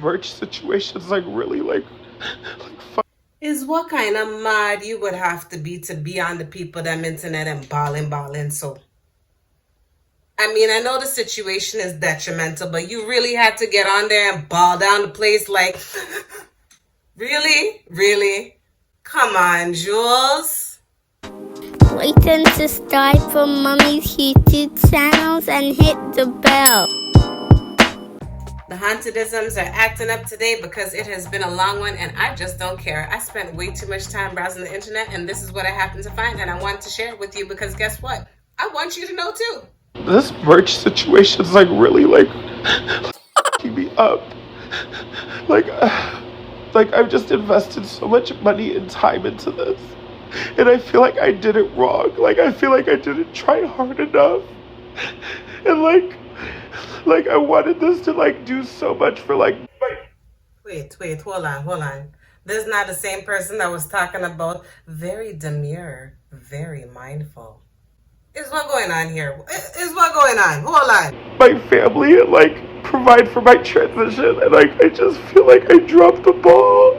merch situation's like really like Is what kind of mad you would have to be on the people them internet and balling so. I mean, I know the situation is detrimental, but you really had to get on there and ball down the place like, really? Really? Come on, Jules. Wait to subscribe for Mommy's YouTube channels and hit the bell. The hauntedisms are acting up today because it has been a long one and I just don't care. I spent way too much time browsing the internet and this is what I happened to find and I wanted to share it with you because guess what? I want you to know too. this merch situation's like really like keep me up. Like like I've just invested so much money and time into this. And I feel like I did it wrong. Like I feel like I didn't try hard enough. And like I wanted this to like do so much for like Wait, hold on. This is not the same person that was talking about very demure, very mindful. Is what going on here? Is what going on? Hold on. my family and like provide for my transition. And like I just feel like I dropped the ball.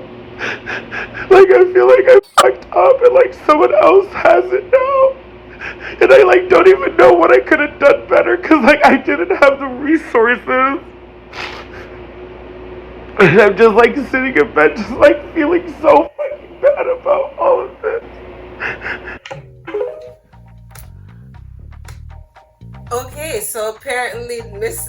Like I feel like I fucked up and like someone else has it now. And I like don't even know what I could have done better because like I didn't have the resources. And I'm just like sitting in bed just like feeling so fucking bad about all of this. Okay, so apparently Miss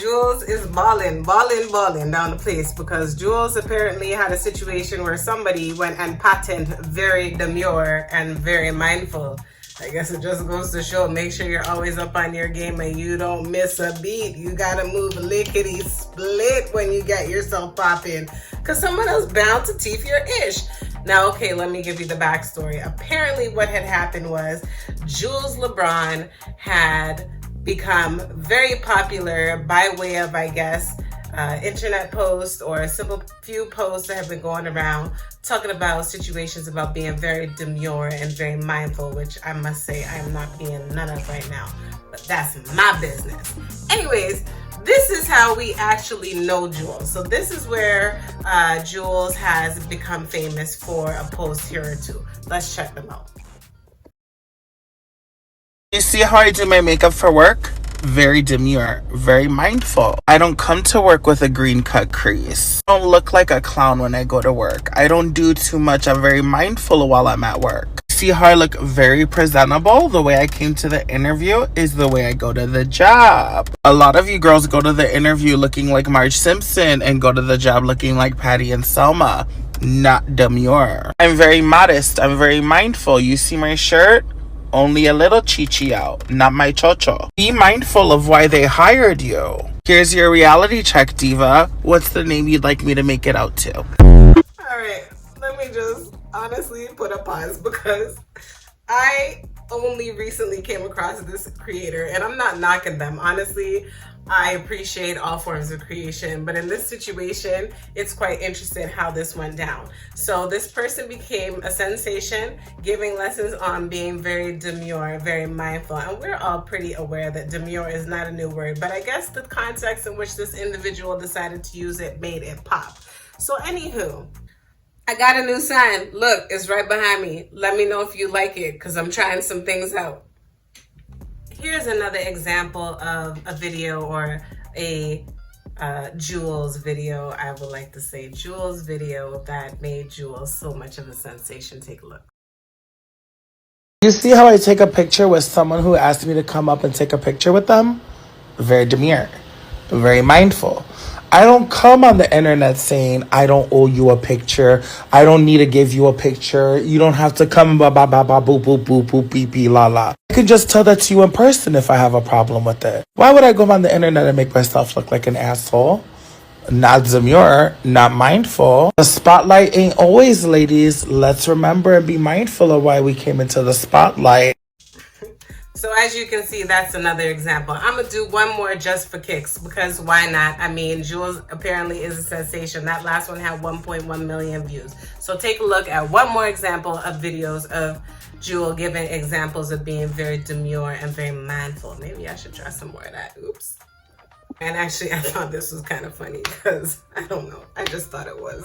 Jools is balling down the place because Jools apparently had a situation where somebody went and patented very demure and very mindful. I guess it just goes to show, make sure you're always up on your game and you don't miss a beat. You gotta move lickety split when you get yourself popping because someone else bound to teeth your ish. Now, okay, let me give you the backstory. Apparently what had happened was Jools Lebron had become very popular by way of, I guess, internet posts or a simple few posts that have been going around talking about situations about being very demure and very mindful, which I must say I am not being none of right now, but that's my business. Anyways, this is how we actually know Jools. So this is where Jools has become famous for a post here or two. Let's check them out. You see how I do my makeup for work? Very demure, very mindful. I don't come to work with a green cut crease. I don't look like a clown when I go to work. I don't do too much. I'm very mindful while I'm at work. See how I look very presentable? The way I came to the interview is the way I go to the job. A lot of you girls go to the interview looking like Marge Simpson and go to the job looking like Patty and Selma. Not demure. I'm very modest. I'm very mindful. You see my shirt? Only a little chichi out, not my chocho. Be mindful of why they hired you. Here's your reality check, diva. What's the name you'd like me to make it out to? Alright, let me just honestly put a pause because I only recently came across this creator and I'm not knocking them. Honestly, I appreciate all forms of creation, but in this situation, it's quite interesting how this went down. So this person became a sensation, giving lessons on being very demure, very mindful. And we're all pretty aware that demure is not a new word, but I guess the context in which this individual decided to use it made it pop. So anywho, I got a new sign. Look, it's right behind me. Let me know if you like it because I'm trying some things out. Here's another example of a video or a Jools video, I would like to say. Jools video that made Jools so much of a sensation. Take a look. You see how I take a picture with someone who asked me to come up and take a picture with them? Very demure, very mindful. I don't come on the internet saying I don't owe you a picture. I don't need to give you a picture. You don't have to come ba ba ba ba boop boop boop boop beep beep la la. I can just tell that to you in person if I have a problem with it. Why would I go on the internet and make myself look like an asshole? Not demure, not mindful. The spotlight ain't always, ladies. Let's remember and be mindful of why we came into the spotlight. So as you can see, that's another example. I'm going to do one more just for kicks because why not? I mean, Jools apparently is a sensation. That last one had 1.1 million views. So take a look at one more example of videos of Jewel giving examples of being very demure and very mindful. Maybe I should try some more of that. Oops. And actually, I thought this was kind of funny because I don't know. I just thought it was.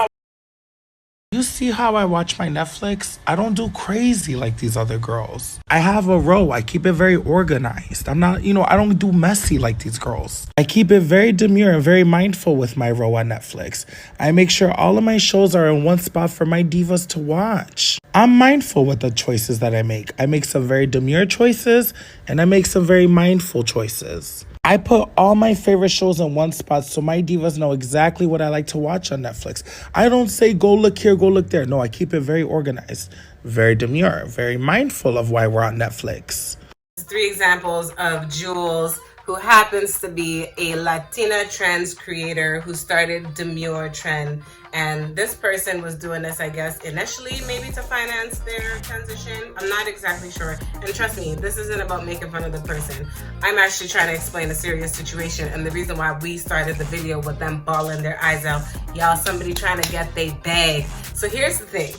You see how I watch my Netflix? I don't do crazy like these other girls. I have a row. I keep it very organized. I'm not, I don't do messy like these girls. I keep it very demure and very mindful with my row on Netflix. I make sure all of my shows are in one spot for my divas to watch. I'm mindful with the choices that I make. I make some very demure choices and I make some very mindful choices. I put all my favorite shows in one spot so my divas know exactly what I like to watch on Netflix. I don't say go look here, go look there. No, I keep it very organized, very demure, very mindful of why we're on Netflix. 3 examples of Jools, who happens to be a Latina trends creator who started Demure Trend. And this person was doing this, I guess, initially maybe to finance their transition. I'm not exactly sure. And trust me, this isn't about making fun of the person. I'm actually trying to explain a serious situation. And the reason why we started the video with them bawling their eyes out, y'all, somebody trying to get their bag. So here's the thing.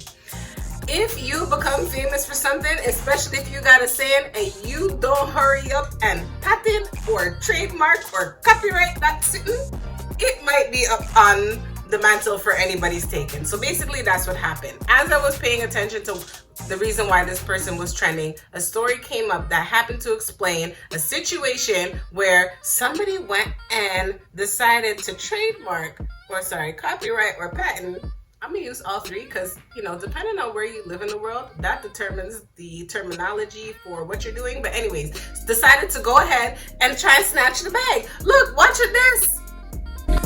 If you become famous for something, especially if you got a saying and you don't hurry up and patent or trademark or copyright that sitting, it might be up on the mantle for anybody's taking. So basically that's what happened. As I was paying attention to the reason why this person was trending, a story came up that happened to explain a situation where somebody went and decided to copyright or patent. I'm gonna use all 3 because, depending on where you live in the world, that determines the terminology for what you're doing. But anyways, decided to go ahead and try and snatch the bag. Look, watch this.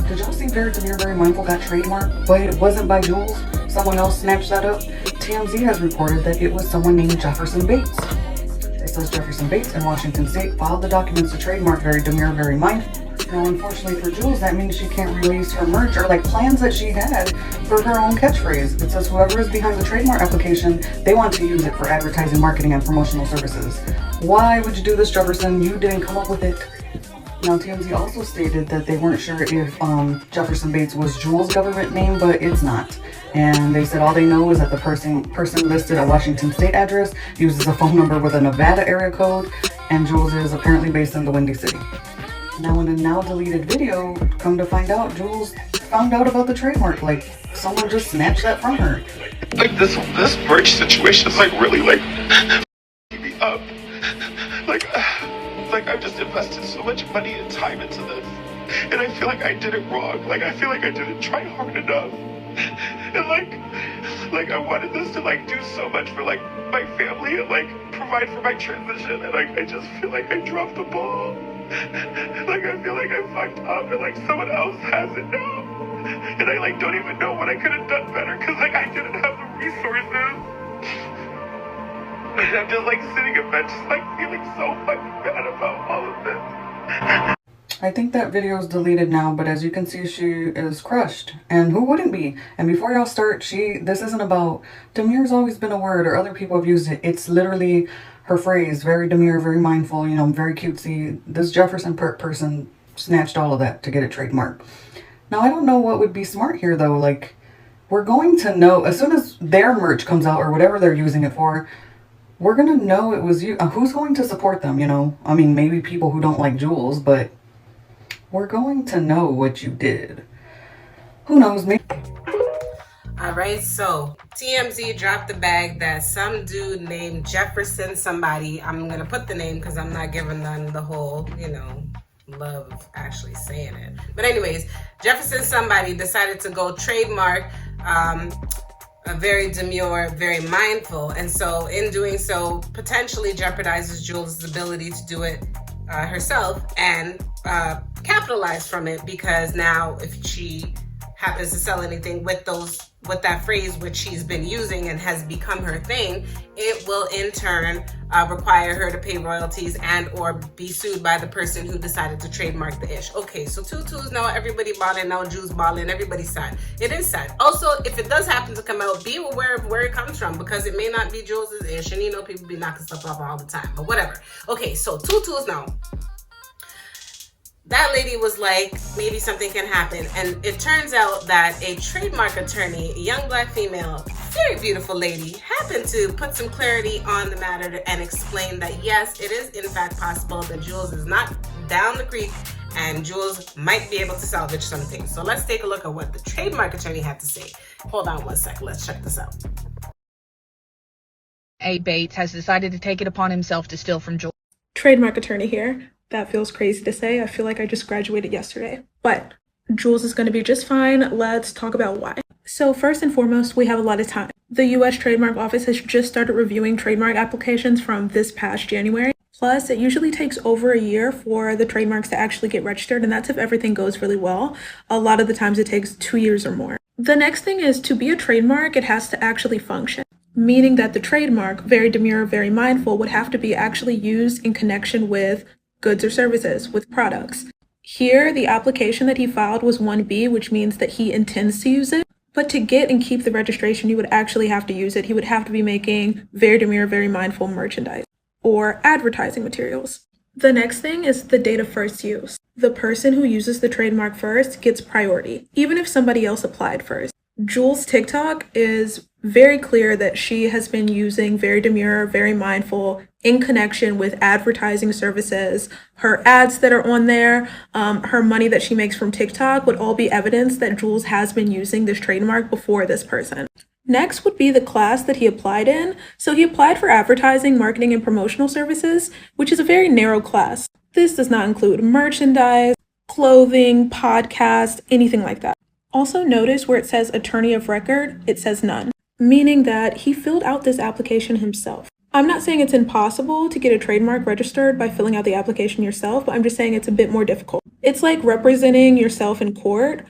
Did y'all see Very Demure, Very Mindful got trademarked, but it wasn't by Jools? Someone else snatched that up? TMZ has reported that it was someone named Jefferson Bates. It says Jefferson Bates in Washington State filed the documents to trademark Very Demure, Very Mindful. Now, unfortunately for Jools, that means she can't release her merch or plans that she had for her own catchphrase. It says whoever is behind the trademark application, they want to use it for advertising, marketing, and promotional services. Why would you do this, Jefferson? You didn't come up with it. Now, TMZ also stated that they weren't sure if Jefferson Bates was Jools' government name, but it's not. And they said all they know is that the person listed a Washington State address uses a phone number with a Nevada area code, and Jools is apparently based in the Windy City. Now, in a now deleted video, come to find out, Jools found out about the trademark. Someone just snatched that from her. This merch situation is really me up. I've just invested so much money and time into this, and I feel like I did it wrong. I feel like I didn't try hard enough, and I wanted this to do so much for my family and provide for my transition, and I just feel like I dropped the ball. I feel like I fucked up and someone else has it now. And I don't even know what I could have done better because I didn't have the resources. And I'm just sitting in bed just feeling so fucking bad about all of this. I think that video is deleted now, but as you can see, she is crushed. And who wouldn't be? And before y'all start, this isn't about demure's always been a word or other people have used it. It's literally her phrase, very demure, very mindful, very cutesy. This Jefferson person snatched all of that to get it trademarked. Now, I don't know what would be smart here, though. We're going to know, as soon as their merch comes out or whatever they're using it for, we're going to know it was you. Who's going to support them, I mean, maybe people who don't like Jools, but we're going to know what you did. Who knows, maybe. All right, so TMZ dropped the bag that some dude named Jefferson somebody, I'm going to put the name because I'm not giving them the whole, love of actually saying it. But anyways, Jefferson somebody decided to go trademark a Very Demure, Very Mindful. And so in doing so, potentially jeopardizes Jools' ability to do it herself and capitalize from it, because now if she happens to sell anything with that phrase which she's been using and has become her thing, it will in turn require her to pay royalties and or be sued by the person who decided to trademark the ish. Okay, so tutus, now everybody balling, now Jools balling, everybody's sad. It is sad. Also, if it does happen to come out, be aware of where it comes from, because it may not be Jools' ish, and people be knocking stuff off all the time, but whatever. Okay, so tutus now. That lady was like, maybe something can happen. And it turns out that a trademark attorney, a young black female, very beautiful lady, happened to put some clarity on the matter and explain that yes, it is in fact possible that Jools is not down the creek and Jools might be able to salvage some things. So let's take a look at what the trademark attorney had to say. Hold on one sec, let's check this out. A. Bates has decided to take it upon himself to steal from Jools. Trademark attorney here. That feels crazy to say. I feel like I just graduated yesterday. But Jools is going to be just fine. Let's talk about why. So first and foremost, we have a lot of time. The U.S. Trademark Office has just started reviewing trademark applications from this past January. Plus, it usually takes over a year for the trademarks to actually get registered, and that's if everything goes really well. A lot of the times it takes 2 years or more. The next thing is, to be a trademark, it has to actually function. Meaning that the trademark, very demure, very mindful, would have to be actually used in connection with goods or services, with products. Here, the application that he filed was 1B, which means that he intends to use it. But to get and keep the registration, you would actually have to use it. He would have to be making very demure, very mindful merchandise or advertising materials. The next thing is the date of first use. The person who uses the trademark first gets priority, even if somebody else applied first. Jools' TikTok is very clear that she has been using very demure, very mindful in connection with advertising services. Her ads that are on there, her money that she makes from TikTok would all be evidence that Jools has been using this trademark before this person. Next would be the class that he applied in. So he applied for advertising, marketing, and promotional services, which is a very narrow class. This does not include merchandise, clothing, podcasts, anything like that. Also notice where it says attorney of record, it says none, meaning that he filled out this application himself. I'm not saying it's impossible to get a trademark registered by filling out the application yourself, but I'm just saying it's a bit more difficult. It's like representing yourself in court.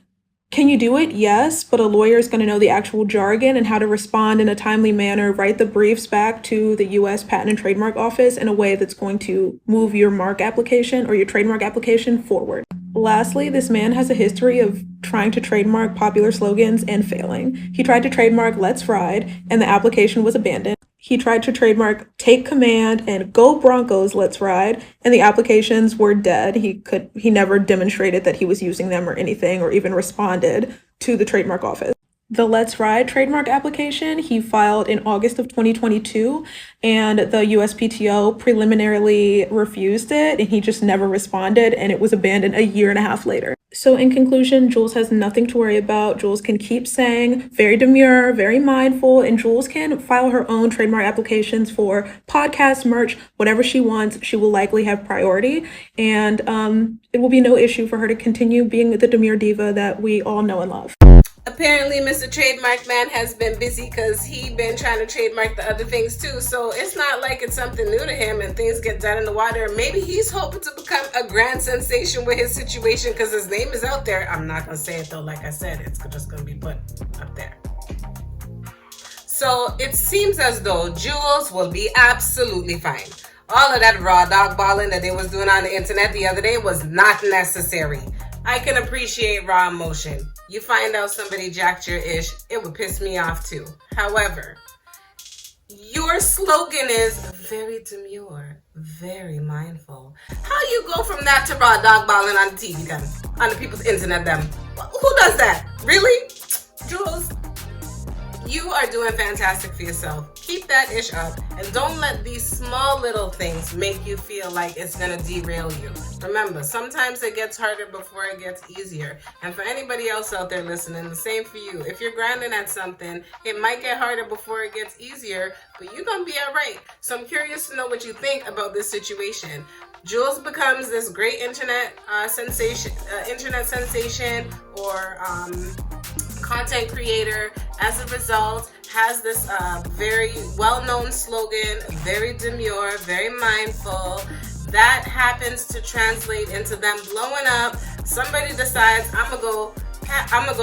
Can you do it? Yes, but a lawyer is going to know the actual jargon and how to respond in a timely manner, write the briefs back to the U.S. Patent and Trademark Office in a way that's going to move your mark application or your trademark application forward. Lastly, this man has a history of trying to trademark popular slogans and failing. He tried to trademark Let's Ride, and the application was abandoned. He tried to trademark Take Command and Go Broncos, Let's Ride, and the applications were dead. He never demonstrated that he was using them or anything, or even responded to the trademark office. The Let's Ride trademark application he filed in August of 2022, and the USPTO preliminarily refused it, and he just never responded, and it was abandoned a year and a half later. So in conclusion, Jools has nothing to worry about. Jools can keep saying very demure, very mindful, and Jools can file her own trademark applications for podcasts, merch, whatever she wants. She will likely have priority, and it will be no issue for her to continue being the demure diva that we all know and love. Apparently, Mr. Trademark Man has been busy because he been trying to trademark the other things too. So it's not like it's something new to him and things get dead in the water. Maybe he's hoping to become a grand sensation with his situation because his name is out there. I'm not going to say it though. Like I said, it's just going to be put up there. So it seems as though Jools will be absolutely fine. All of that raw dog balling that they was doing on the internet the other day was not necessary. I can appreciate raw emotion. You find out somebody jacked your ish, it would piss me off too. However, your slogan is very demure, very mindful. How you go from that to raw dog balling on the TV then? On the people's internet then? Who does that? Really? Jools, you are doing fantastic for yourself. Keep that ish up and don't let these small little things make you feel like it's gonna derail you. Remember, sometimes it gets harder before it gets easier. And for anybody else out there listening, the same for you. If you're grinding at something, it might get harder before it gets easier, but you're gonna be all right. So I'm curious to know what you think about this situation. Jools becomes this great internet sensation or content creator. As a result, has this very well-known slogan, very demure, very mindful. That happens to translate into them blowing up. Somebody decides, I'm gonna go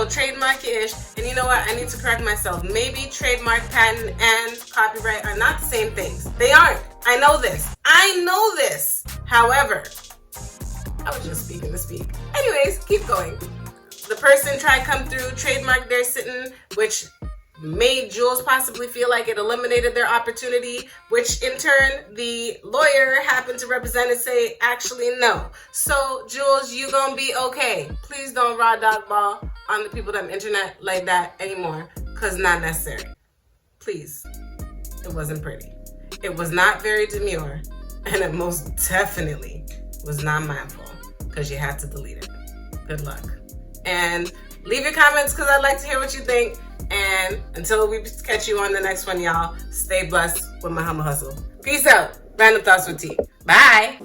trademark ish. And you know what? I need to correct myself. Maybe trademark, patent, and copyright are not the same things. They aren't. I know this. However, I was just speaking to speak. Anyways, keep going. The person tried to come through, trademark their sitting, which made Jools possibly feel like it eliminated their opportunity, which in turn the lawyer happened to represent and say, actually no. So Jools, you gonna be okay. Please don't raw dog ball on the people that internet like that anymore, cause not necessary. Please. It wasn't pretty. It was not very demure, and it most definitely was not mindful. because you had to delete it. Good luck. And leave your comments because I'd like to hear what you think. And until we catch you on the next one, y'all, stay blessed with my humble hustle. Peace out. Random Thoughts with T. Bye.